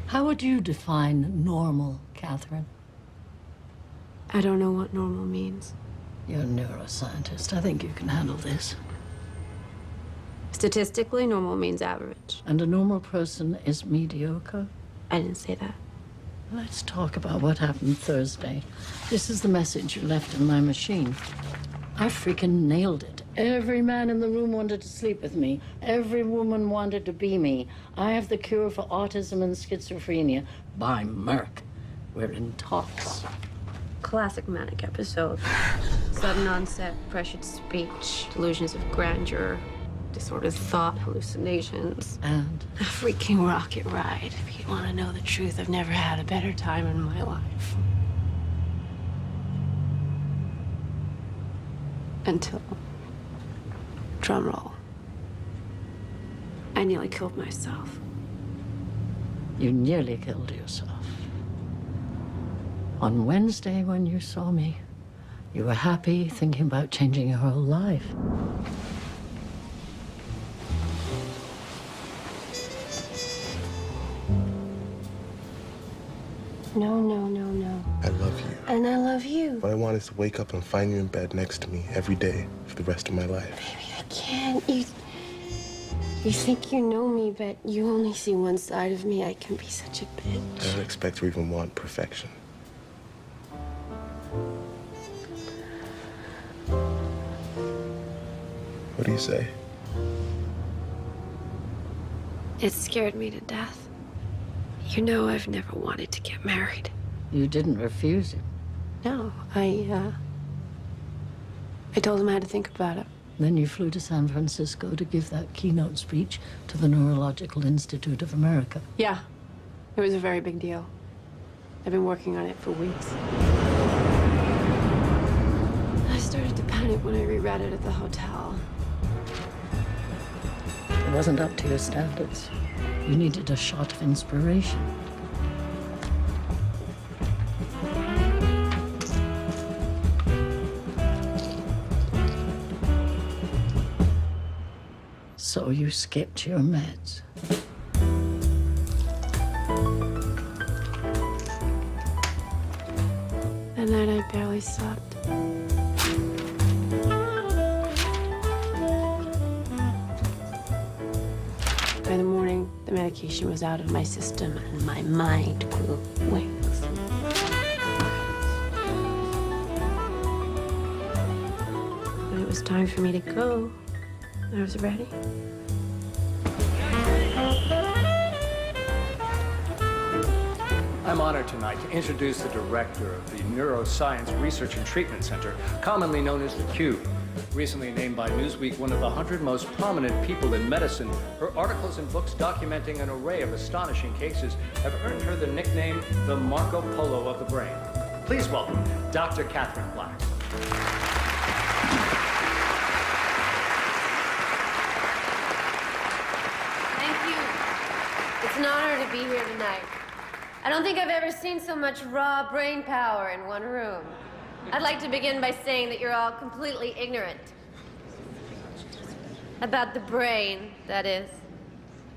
How would you define normal, Catherine? I don't know what normal means. You're a neuroscientist. I think you can handle this. Statistically, normal means average. And a normal person is mediocre? I didn't say that. Let's talk about what happened Thursday. This is the message you left in my machine. I freaking nailed it. Every man in the room wanted to sleep with me. Every woman wanted to be me. I have the cure for autism and schizophrenia by Merck. We're in talks. Classic manic episode. Sudden onset, pressured speech, delusions of grandeur, disordered thought, hallucinations. And? A freaking rocket ride. If you want to know the truth, I've never had a better time in my life. Until, drum roll, I nearly killed myself. You nearly killed yourself. On Wednesday, when you saw me, you were happy, thinking about changing your whole life. No, no, no, no. I love you. And I love you. What I want is to wake up and find you in bed next to me every day for the rest of my life. Baby, I can't. You think you know me, but you only see one side of me. I can be such a bitch. I don't expect or even want perfection. What do you say? It scared me to death. You know I've never wanted to get married. You didn't refuse him. No, I told him I had to think about it. Then you flew to San Francisco to give that keynote speech to the Neurological Institute of America. Yeah, it was a very big deal. I've been working on it for weeks. I started to panic when I reread it at the hotel. It wasn't up to your standards. You needed a shot of inspiration. So you skipped your meds. That night I barely slept. By the morning, the medication was out of my system and my mind grew wings. When it was time for me to go, I was ready. I'm honored tonight to introduce the director of the Neuroscience Research and Treatment Center, commonly known as the Cube. Recently named by Newsweek one of the 100 most prominent people in medicine, her articles and books documenting an array of astonishing cases have earned her the nickname the Marco Polo of the brain. Please welcome Dr. Catherine Black. Thank you. It's an honor to be here tonight. I don't think I've ever seen so much raw brain power in one room. I'd like to begin by saying that you're all completely ignorant. About the brain, that is.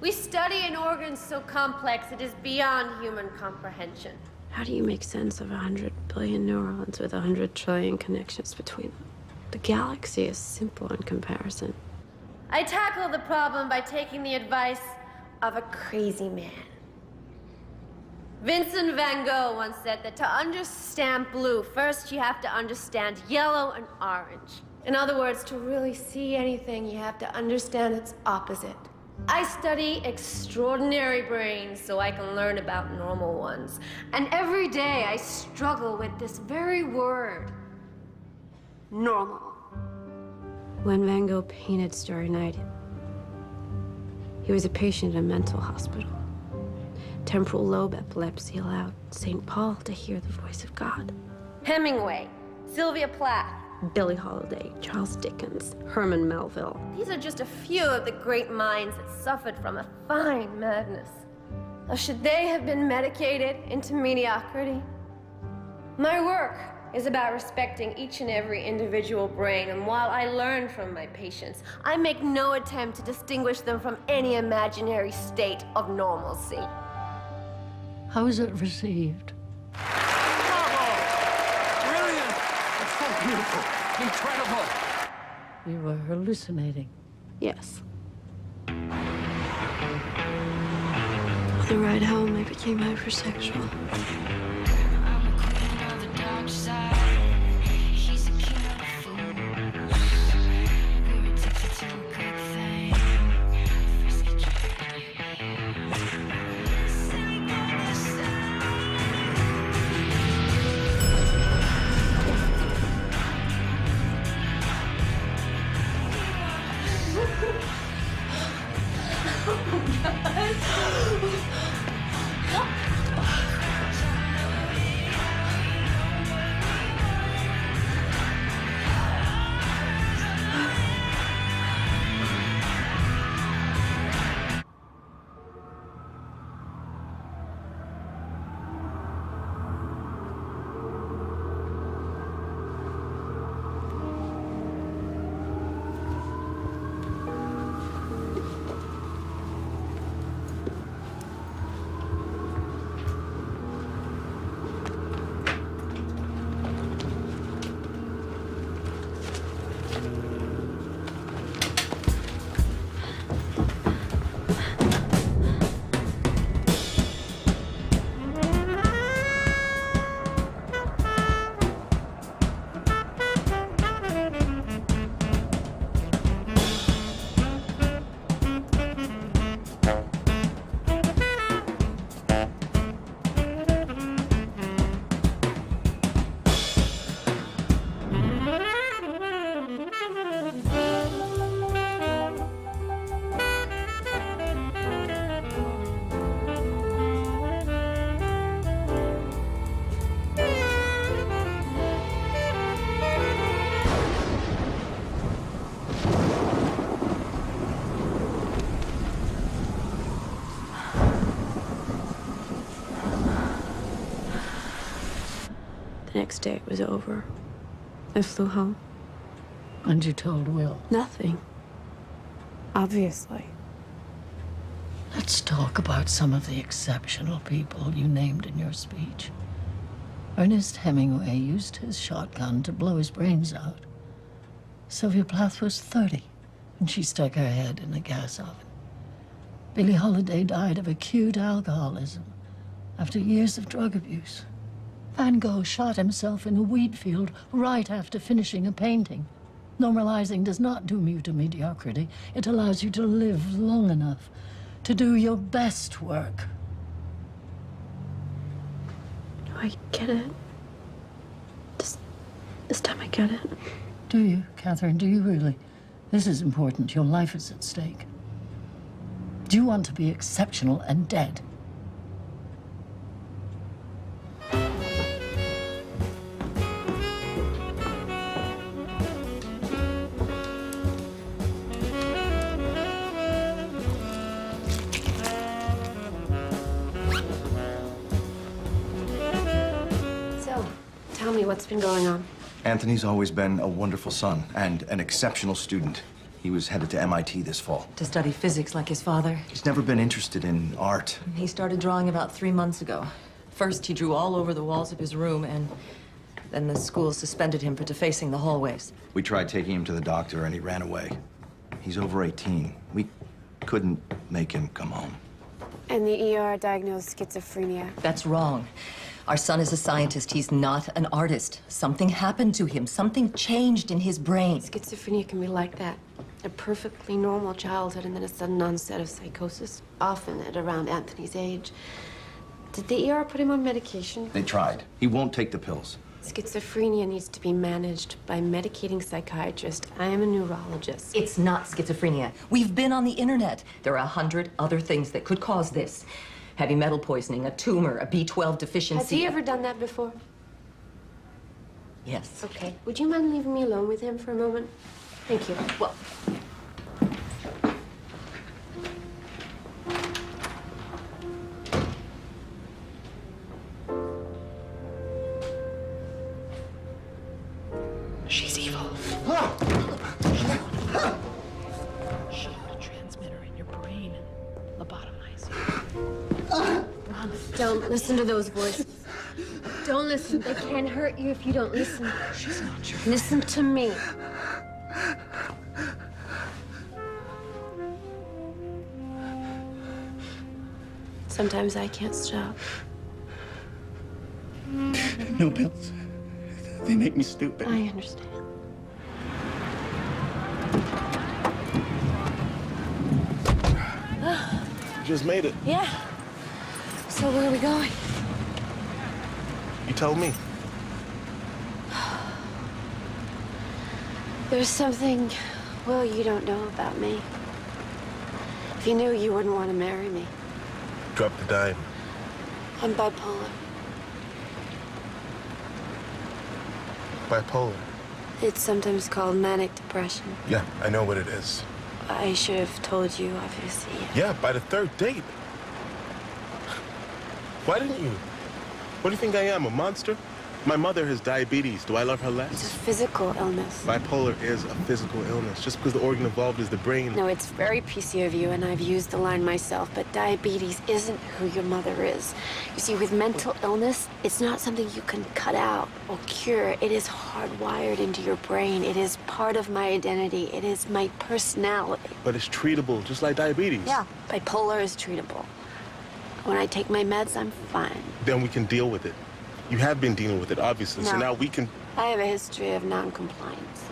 We study an organ so complex it is beyond human comprehension. How do you make sense of 100 billion neurons with 100 trillion connections between them? The galaxy is simple in comparison. I tackle the problem by taking the advice of a crazy man. Vincent van Gogh once said that to understand blue, first you have to understand yellow and orange. In other words, to really see anything, you have to understand its opposite. I study extraordinary brains so I can learn about normal ones. And every day I struggle with this very word, normal. When Van Gogh painted Starry Night, he was a patient in a mental hospital. Temporal lobe epilepsy allowed St. Paul to hear the voice of God. Hemingway, Sylvia Plath, Billie Holiday, Charles Dickens, Herman Melville. These are just a few of the great minds that suffered from a fine madness. Or should they have been medicated into mediocrity? My work is about respecting each and every individual brain, and while I learn from my patients, I make no attempt to distinguish them from any imaginary state of normalcy. How is it received? Bravo! Brilliant! It's so beautiful. Incredible. You were hallucinating. Yes. On the ride home, I became hypersexual. The next day it was over. I flew home. And you told Will. Nothing. Obviously. Let's talk about some of the exceptional people you named in your speech. Ernest Hemingway used his shotgun to blow his brains out. Sylvia Plath was 30 when she stuck her head in a gas oven. Billie Holiday died of acute alcoholism after years of drug abuse. Van Gogh shot himself in a wheat field right after finishing a painting. Normalizing does not doom you to mediocrity. It allows you to live long enough to do your best work. No, I get it. This time I get it. Do you, Catherine? Do you really? This is important. Your life is at stake. Do you want to be exceptional and dead? Tell me what's been going on. Anthony's always been a wonderful son and an exceptional student. He was headed to MIT this fall. To study physics like his father. He's never been interested in art. He started drawing about 3 months ago. First, he drew all over the walls of his room, and then the school suspended him for defacing the hallways. We tried taking him to the doctor, and he ran away. He's over 18. We couldn't make him come home. And the ER diagnosed schizophrenia. That's wrong. Our son is a scientist. He's not an artist. Something happened to him. Something changed in his brain. Schizophrenia can be like that. A perfectly normal childhood and then a sudden onset of psychosis, often at around Anthony's age. Did the ER put him on medication? They tried. He won't take the pills. Schizophrenia needs to be managed by medicating psychiatrist. I am a neurologist. It's not schizophrenia. We've been on the internet. There are 100 other things that could cause this. Heavy metal poisoning, a tumor, a B12 deficiency. Has he ever done that before? Yes. Okay. Would you mind leaving me alone with him for a moment? Thank you. Well, She's evil. Shut the transmitter in your brain. Lobotomize you. on. Don't listen to those voices. Don't listen. They can hurt you if you don't listen. She's not your Listen to me. Sometimes I can't stop. No pills. They make me stupid. I understand. Just made it. Yeah. So where are we going? You tell me. There's something, well, you don't know about me. If you knew, you wouldn't want to marry me. Drop the dime. I'm bipolar. Bipolar. It's sometimes called manic depression. Yeah, I know what it is. I should have told you, obviously. Yeah, by the third date. Why didn't you? What do you think I am, a monster? My mother has diabetes. Do I love her It's a less? physical illness. Bipolar is a physical illness. Just because the organ involved is the brain. No, it's very PC of you, and I've used the line myself, but diabetes isn't who your mother is. You see, with mental illness, it's not something you can cut out or cure. It is hardwired into your brain. It is part of my identity. It is my personality. But it's treatable, just like diabetes. Yeah, bipolar is treatable. When I take my meds, I'm fine. Then we can deal with it. You have been dealing with it, obviously, so No. now we can... I have a history of non-compliance.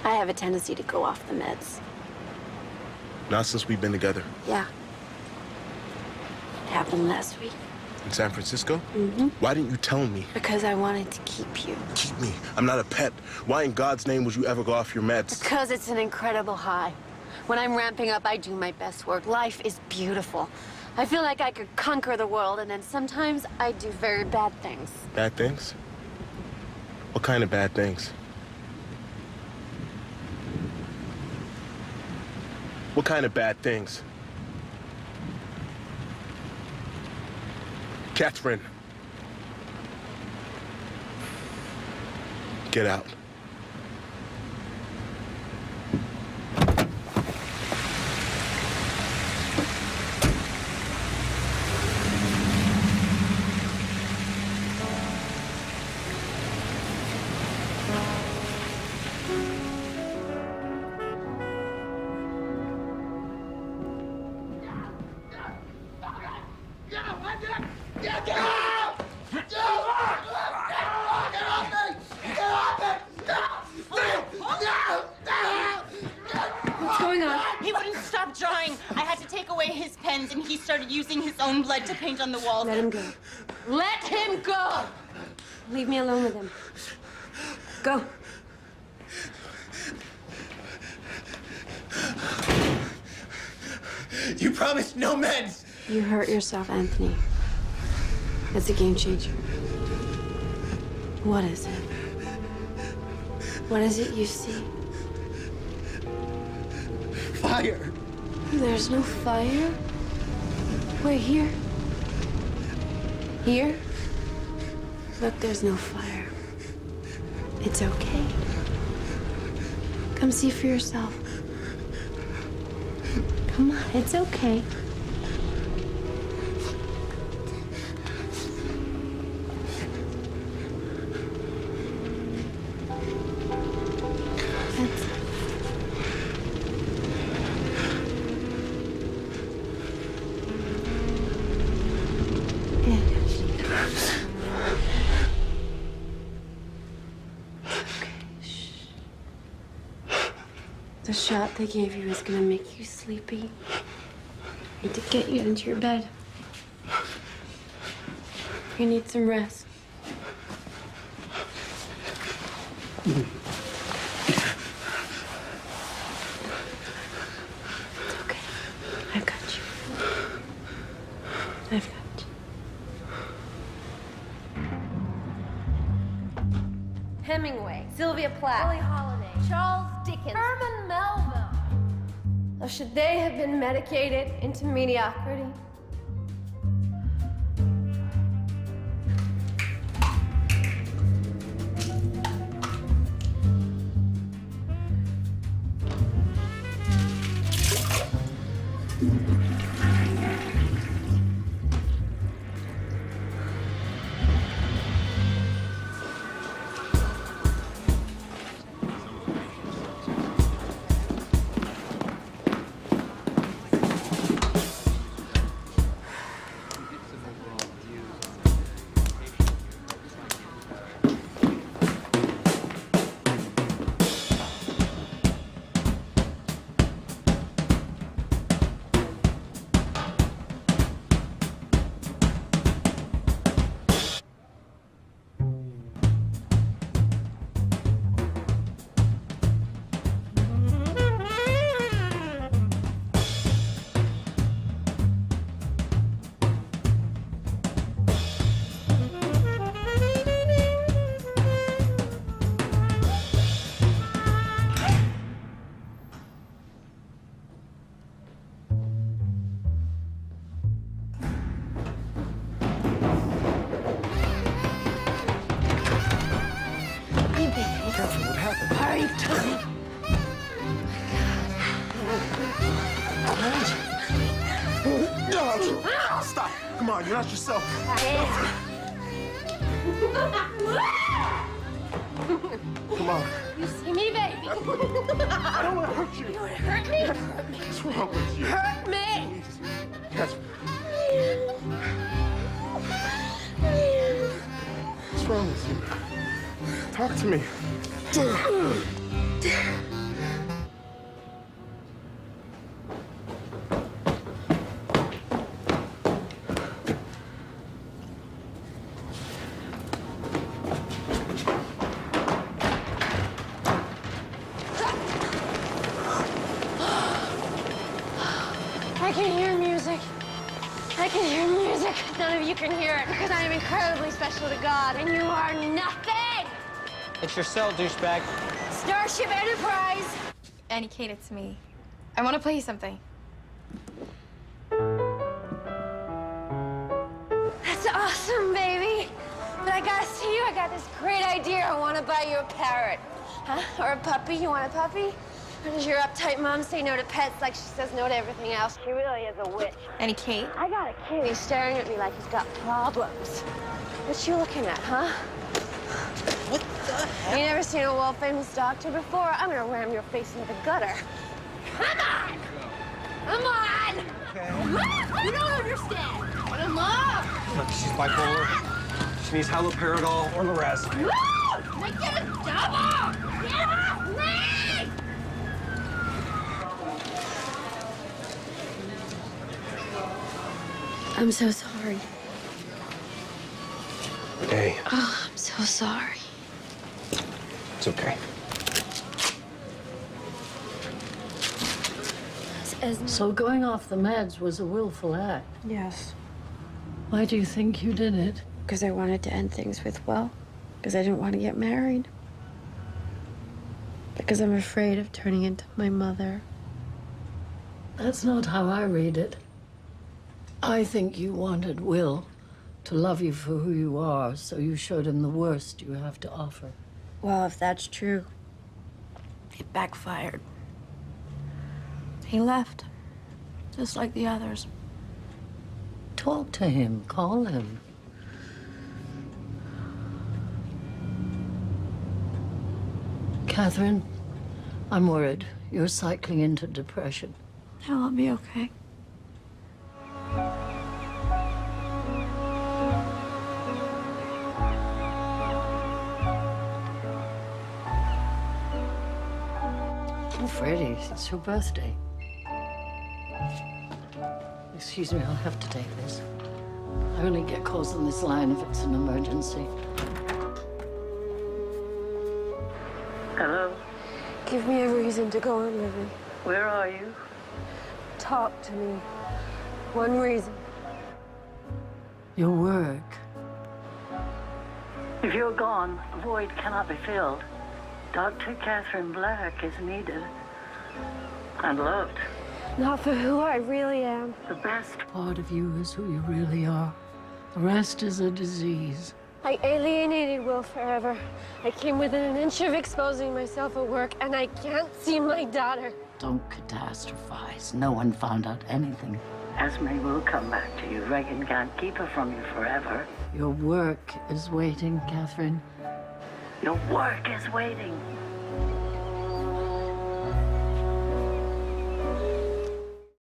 I have a tendency to go off the meds. Not since we've been together. Yeah. It happened last week. In San Francisco? Mm-hmm. Why didn't you tell me? Because I wanted to keep you. Keep me. I'm not a pet. Why in God's name would you ever go off your meds? Because it's an incredible high. When I'm ramping up, I do my best work. Life is beautiful. I feel like I could conquer the world, and then sometimes I do very bad things. Bad things? What kind of bad things? What kind of bad things? Catherine. Get out. What's going on? He wouldn't stop drawing. I had to take away his pens, and he started using his own blood to paint on the walls. Let him go. Let him go! Leave me alone with him. Go. You promised no meds. You hurt yourself, Anthony. That's a game changer. What is it? What is it you see? Fire. There's no fire. We're here. Here? Look, there's no fire. It's okay. Come see for yourself. Come on, it's okay. That's the shot they gave you is gonna make you sleepy. Need to get you into your bed. You need some rest. It's okay. I've got you. I've got you. Hemingway, Sylvia Plath, Billie Holiday, Charles Dickens, Herman Melville. Or should they have been medicated into mediocrity? Come on, you're not yourself. Come on. You see me, baby? I don't want to hurt you. You want to hurt me? Hurt me. What's wrong with you? Hurt me. Catherine. What's wrong with you? Talk to me. I can hear music. I can hear music. None of you can hear it because I am incredibly special to God, and you are nothing! It's your cell, douchebag. Starship Enterprise! Annie, Kate, it's me. I want to play you something. That's awesome, baby. But I gotta see you. I got this great idea. I want to buy you a parrot. Huh? Or a puppy. You want a puppy? Or does your uptight mom say no to pets like she says no to everything else? She really is a witch. Annie, Kate? I got a kid. He's staring at me like he's got problems. What you looking at, huh? What the hell? You never seen a world-famous doctor before? I'm gonna ram your face into the gutter. Come on! Come on! Okay. You don't understand. Come on! Look, she's bipolar. She needs haloperidol or lorazepam. No! Make it a double! Get off me! I'm so sorry. Hey. Oh, I'm so sorry. It's okay. So going off the meds was a willful act. Yes. Why do you think you did it? Because I wanted to end things with Will. Because I didn't want to get married. Because I'm afraid of turning into my mother. That's not how I read it. I think you wanted Will to love you for who you are, so you showed him the worst you have to offer. Well, if that's true, it backfired. He left, just like the others. Talk to him, call him. Catherine, I'm worried. You're cycling into depression. Hell, I'll be okay. Oh, Freddie, it's your birthday. Excuse me, I'll have to take this. I only get calls on this line if it's an emergency. Hello? Give me a reason to go on living. Where are you? Talk to me. One reason. Your work. If you're gone, the void cannot be filled. Dr. Catherine Black is needed and loved. Not for who I really am. The best part of you is who you really are. The rest is a disease. I alienated Will forever. I came within an inch of exposing myself at work, and I can't see my daughter. Don't catastrophize. No one found out anything. Esme will come back to you. Reagan can't keep her from you forever. Your work is waiting, Catherine. Your work is waiting.